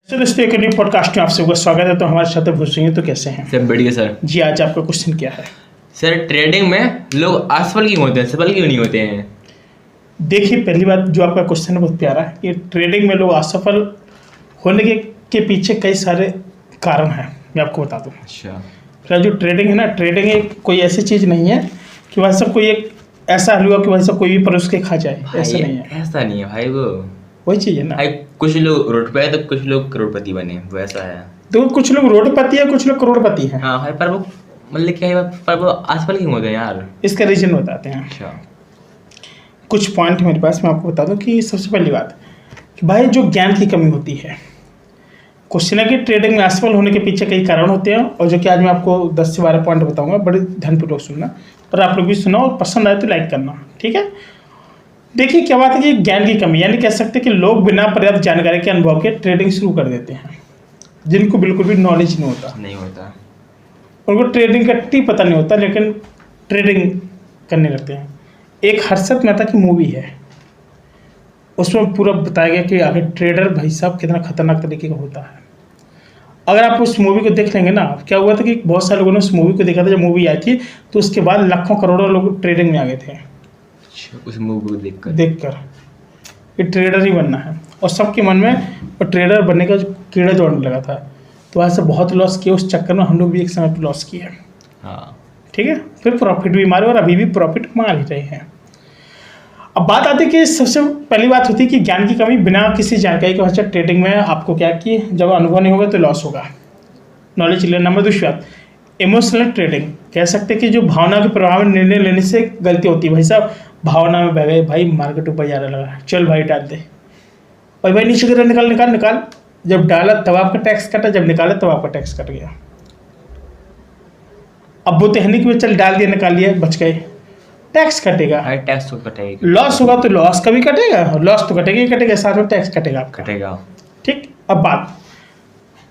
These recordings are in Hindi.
सर दोस्तों एक न्यू पॉडकास्ट में आप सबका स्वागत है। तो हमारे साथ भूषण तो कैसे हैं? सब बढ़िया सर। जी आज आपका क्वेश्चन क्या है? सर ट्रेडिंग में लोग असफल क्यों होते हैं, सफल क्यों नहीं होते हैं? देखिए पहली बात जो आपका क्वेश्चन है बहुत प्यारा है कि ट्रेडिंग में लोग असफल होने के पीछे कई सारे कारण हैं। मैं आपको बता दूं। अच्छा। जो ट्रेडिंग है ना, ट्रेडिंग एक कोई ऐसी चीज़ नहीं है कि वह सब कोई एक ऐसा हलवा कि वह सब कोई भी परोस के खा जाए, ऐसा नहीं है। ऐसा नहीं है भाई, वो वही चीज़ है ना भाई। कुछ लोग रोड पे है तो कुछ लोग करोड़पति बने, वैसा है। तो कुछ लोग रोडपति है, कुछ लोग करोड़पति हैं। हाँ भाई, पर वो मतलब क्या है, पर वो असफल क्यों होते हैं यार? इसका रीजन बताते हैं। अच्छा। कुछ पॉइंट मेरे पास, मैं आपको बता दूं कि सबसे पहली बात कि भाई जो ज्ञान की कमी होती है। क्वेश्चन है कि ट्रेडिंग में असफल होने के पीछे कई कारण होते हैं, और जो कि आज मैं आपको 10 से 12 पॉइंट बताऊंगा। बड़े ध्यानपूर्वक सुनना, और आप लोग भी सुना और पसंद आए तो लाइक करना, ठीक है। देखिए क्या बात है कि ज्ञान की कमी, यानी कह सकते हैं कि लोग बिना पर्याप्त जानकारी के अनुभव के ट्रेडिंग शुरू कर देते हैं, जिनको बिल्कुल भी नॉलेज नहीं होता। उनको ट्रेडिंग का टी पता नहीं होता, लेकिन ट्रेडिंग करने लगते हैं। एक हर्षद मेहता की मूवी है, उसमें पूरा बताया गया कि आगे ट्रेडर भाई साहब कितना खतरनाक तरीके का होता है। अगर आप उस मूवी को देख लेंगे ना, क्या हुआ था कि बहुत सारे लोगों ने उस मूवी को देखा था। जब मूवी आई थी तो उसके बाद लाखों करोड़ों लोग ट्रेडिंग में आ गए थे। उस मूवी को देखकर कि ट्रेडर ही बनना है, और सबके मन में और ट्रेडर बनने का जो कीड़ा दौड़ने लगा था। तो ऐसे बहुत लॉस किए, उस चक्कर में हम लोग भी एक समय पर लॉस किए। हाँ ठीक है, फिर प्रॉफिट भी मारे और अभी भी प्रॉफिट मार ही रहे हैं। अब बात आती है कि सबसे पहली बात होती है कि ज्ञान की कमी। बिना किसी जानकारी के वजह ट्रेडिंग में आपको क्या कि जब अनुभव नहीं होगा तो लॉस होगा। नॉलेज लेना। नंबर दूसरी बात, इमोशनल ट्रेडिंग। कह सकते हैं कि जो भावना के प्रभाव में निर्णय लेने से गलती होती है। भाई साहब भावना में बह गए, भाई मार्केट ऊपर जाने लगा, चल भाई डाल दे, और भाई नीचे गिरा, निकाल निकाल निकाल। जब डाला तब आपका टैक्स कटा, जब निकाला तब आपका टैक्स कट गया। अब वो तहनीक में चल डाल दिया, निकाल लिया, बच गए, टैक्स कटेगा। टैक्स तो कटेगा। लॉस होगा तो लॉस का भी कटेगा, लॉस तो कटेगा ही कटेगा, साथ में टैक्स कटेगा आपका। कटेगा। ठीक। अब बात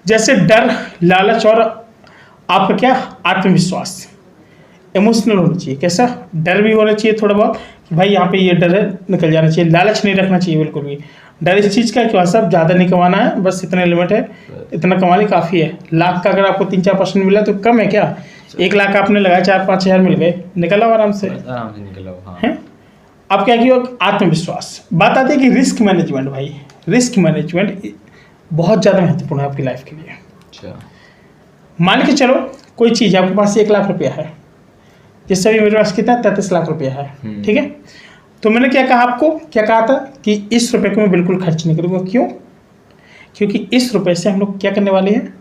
जैसे डर, लालच और आपका क्या आत्मविश्वास, इमोशनल होना चाहिए। कैसा? डर भी होना चाहिए थोड़ा बहुत कि भाई यहाँ पे ये डर है, निकल जाना चाहिए। लालच नहीं रखना चाहिए बिल्कुल भी। डर इस चीज़ का कि वहाँ सब ज़्यादा नहीं कमाना है, बस इतना लिमिट है, इतना कमा ली काफ़ी है। लाख का अगर आपको 3-4% मिला तो कम है क्या? 1 लाख आपने लगाया, 4-5 हज़ार मिल गए, निकला आराम से निकला। हाँ। है। अब क्या किया? आत्मविश्वास। बात आती है कि रिस्क मैनेजमेंट। भाई रिस्क मैनेजमेंट बहुत ज़्यादा महत्वपूर्ण है आपकी लाइफ के लिए। अच्छा। मान के चलो कोई चीज़ आपके पास 1 लाख रुपया है, जिससे भी मेरे पास कितना 33 लाख रुपया है। ठीक है, तो मैंने क्या कहा आपको, क्या कहा था कि इस रुपये को मैं बिल्कुल खर्च नहीं करूँगा। क्यों? क्योंकि इस रुपये से हम लोग क्या करने वाले हैं?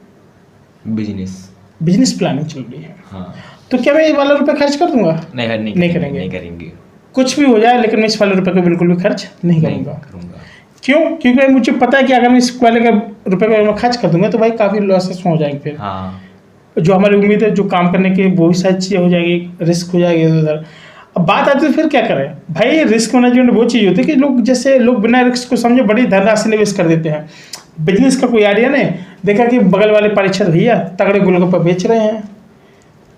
बिजनेस प्लानिंग चल रही है। हाँ। तो क्या मैं ये वाला रुपये खर्च कर दूंगा? नहीं करेंगे। कुछ भी हो जाए, लेकिन मैं इस वाले रुपये को बिल्कुल भी खर्च नहीं करूँगा। क्यों? क्योंकि भाई मुझे पता है कि अगर मैं इस वाले का रुपये को मैं खर्च कर दूंगा तो भाई काफ़ी लॉसेस हो जाएंगे। फिर हाँ। जो हमारी उम्मीद है, जो काम करने की, वो भी सारी चीज़ें हो जाएगी, रिस्क हो जाएगी उधर। अब बात आती है फिर क्या करें? भाई रिस्क मैनेजमेंट वो चीज़ होती है कि लोग बिना रिस्क को समझे बड़ी धनराशि निवेश कर देते हैं। बिजनेस का कोई आइडिया नहीं, देखा कि बगल वाले परीक्षित भैया तगड़े गोलगप्पे बेच रहे हैं।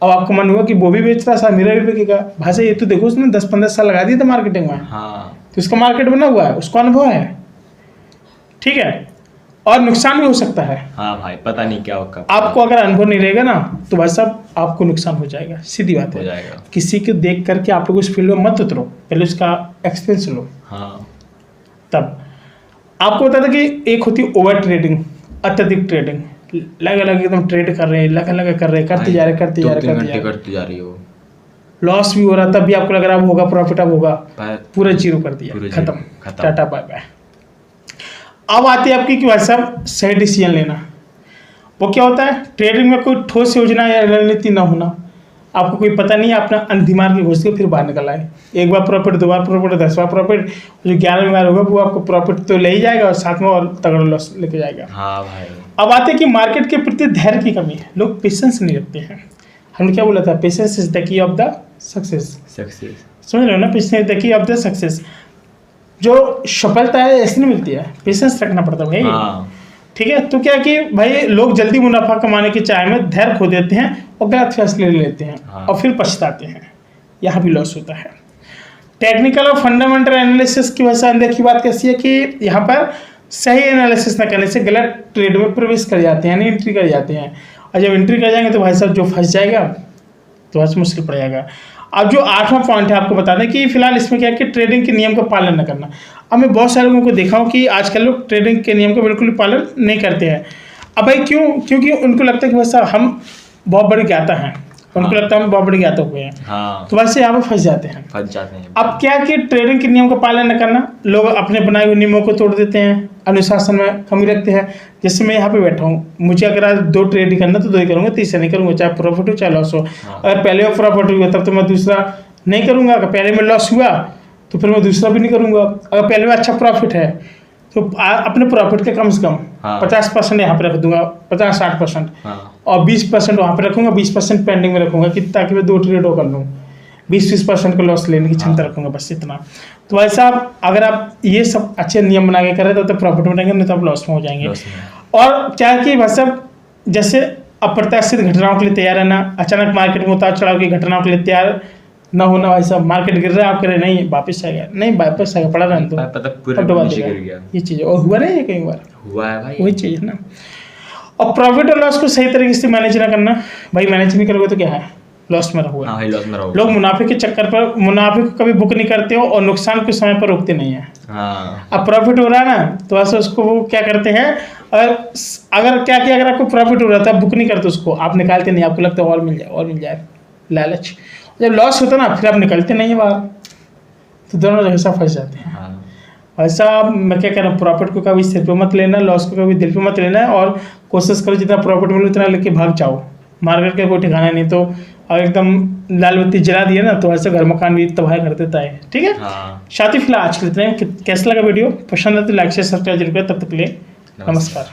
अब आपको मन हुआ कि वो भी बेच रहा है, मेरा भी बिकेगा। भाई साहब ये तो देखो, उसने 10-15 साल लगा दिए थे मार्केटिंग में। हाँ। तो उसका मार्केट बना हुआ है, उसको अनुभव है। ठीक है, और नुकसान भी हो सकता है। हाँ भाई, पता नहीं क्या होगा। आपको अगर अनुभव नहीं रहेगा ना तो भाई साहब आपको नुकसान हो जाएगा, सीधी बात है। हो जाएगा। किसी को देख करके आप लोग उस फील्ड में मत उतरो, पहले उसका एक्सपीरियंस लो। हाँ। तब आपको बता था कि एक होती है ओवर ट्रेडिंग, अत्यधिक ट्रेडिंग। लगा लगा एकदम ट्रेड कर रहे हैं, लगा कर रहे हैं, करते जा रहे हो, लॉस भी हो रहा, तब भी आपको लग रहा होगा प्रॉफिट, अब होगा, पूरा जीरो कर दिया, खत्म, टाटा बाय बाय। अब आती है आपकी कि भाई साहब सही डिसीजन लेना। वो क्या होता है? ट्रेडिंग में कोई ठोस योजना या रणनीति ना होना। आपको कोई पता नहीं है, अपना दिमाग में घुस के फिर बाहर निकल आए। एक बार प्रॉफिट, 2 बार प्रॉफिट, 10 बार प्रॉफिट, जो 11वीं बार होगा वो आपको प्रॉफिट तो ले ही जाएगा और साथ में और तगड़ा लॉस लेके जाएगा। हाँ भाई। अब आते हैं कि मार्केट के प्रति धैर्य की कमी है। लोग पेशेंस नहीं रखते हैं। हमने क्या बोला था? Patience is the key of the success. समझ रहे हो ना? Patience is the key of the success. जो सफलता है ऐसे नहीं मिलती है, पेशेंस रखना पड़ता है भाई। हाँ। ठीक है, तो क्या कि भाई लोग जल्दी मुनाफा कमाने की चाह में धैर्य खो देते हैं और गलत फैसले ले लेते हैं। हाँ। और फिर पछताते हैं, यहाँ भी लॉस होता है। टेक्निकल और फंडामेंटल एनालिसिस की वजह से अनदेखी बात कैसी है कि यहाँ पर सही एनालिसिस न करने से गलत ट्रेड में प्रवेश कर जाते हैं, यानी एंट्री कर जाते हैं। और जब एंट्री कर जाएंगे तो भाई साहब जो फंस जाएगा तो आज मुश्किल पड़ जाएगा। अब जो 8वां पॉइंट है आपको बता दें कि फिलहाल इसमें क्या है कि ट्रेडिंग के नियम का पालन न करना। अब मैं बहुत सारे लोगों को देखा हूँ कि आजकल लोग ट्रेडिंग के नियम का बिल्कुल पालन नहीं करते हैं। अब भाई क्यों? क्योंकि उनको लगता है कि भाई साहब हम बहुत बड़े ज्ञाता हैं, उनको लगता है हम बहुत बड़े ज्ञाता हुए हैं, हाँ, तो वैसे यहाँ पे फंस जाते हैं। अब क्या कि ट्रेडिंग के नियम का पालन न करना, लोग अपने बनाए हुए नियमों को तोड़ देते हैं, अनुशासन में कमी रखते हैं। जैसे मैं यहाँ पे बैठा हूँ, मुझे अगर आज 2 ट्रेड ही करना तो 2 ही करूँगा, तीसरा नहीं करूँगा, चाहे प्रॉफिट हो चाहे लॉस हो। अगर पहले में प्रॉफिट हुआ तब तो मैं दूसरा नहीं करूँगा, अगर पहले में लॉस हुआ तो फिर मैं दूसरा भी नहीं करूँगा। अगर पहले में अच्छा प्रॉफिट है तो अपने प्रॉफिट के कम से कम 50% यहाँ पे रख दूंगा, 50-60%, और 20% वहाँ पे रखूँगा, 20% पेंडिंग में रखूँगा कि ताकि मैं 2 ट्रेड कर लूँ, 20% का लॉस लेने की क्षमता रखूँगा, बस इतना। तो भाई साहब अगर आप ये सब अच्छे नियम बना के कर रहे हो तो प्रॉफिट में रहेंगे, नहीं तो आप लॉस में हो जाएंगे। और क्या है कि भाई साहब जैसे अप्रत्याशित घटनाओं के लिए तैयार रहना, अचानक मार्केट में उतार चढ़ाव की घटनाओं के लिए तैयार न होना। भाई साहब मार्केट गिर रहा है, आप करें नहीं वापस आ गया, नहीं वापस आ गया, पड़ा रहने दो, ये चीज़ और हुआ नहीं है, कई बार हुआ है भाई, वही चीज़ है ना। और प्रॉफिट और लॉस को सही तरीके से मैनेज ना करना, भाई मैनेज नहीं करोगे तो क्या है, लॉस में रहोगे। हाँ, लॉस में रहोगे। लोग मुनाफे के चक्कर पर मुनाफे को कभी बुक नहीं करते हो और नुकसान को समय पर रोकते नहीं है। हाँ, अब प्रॉफिट हो रहा है ना तो ऐसे उसको वो क्या करते हैं, अगर क्या किया, अगर आपको प्रॉफिट हो रहा था बुक नहीं करते उसको, आप निकालते नहीं, आपको लगता है और मिल जाए और मिल जाए, लालच। जब लॉस होता ना फिर आप निकलते नहीं है बाहर, तो दोनों जगह से फंस जाते हैं। ऐसा मैं क्या कह रहा हूँ, प्रॉफिट को कभी सिर पे मत लेना, लॉस को कभी दिल पे मत लेना है, और कोशिश करो जितना प्रॉफिट मिले उतना लेके भाग जाओ। मार्केट का कोई ठिकाना नहीं, तो अगर एकदम लाल बत्ती जला दिया ना तो ऐसे घर मकान भी तबाह कर देता है। ठीक है, साथ ही फिलहाल आज के लिए इतना ही। कैसा लगा वीडियो? पसंद है तो लाइक शेयर सब्सक्राइब जरूर करें। तब तक के लिए नमस्कार।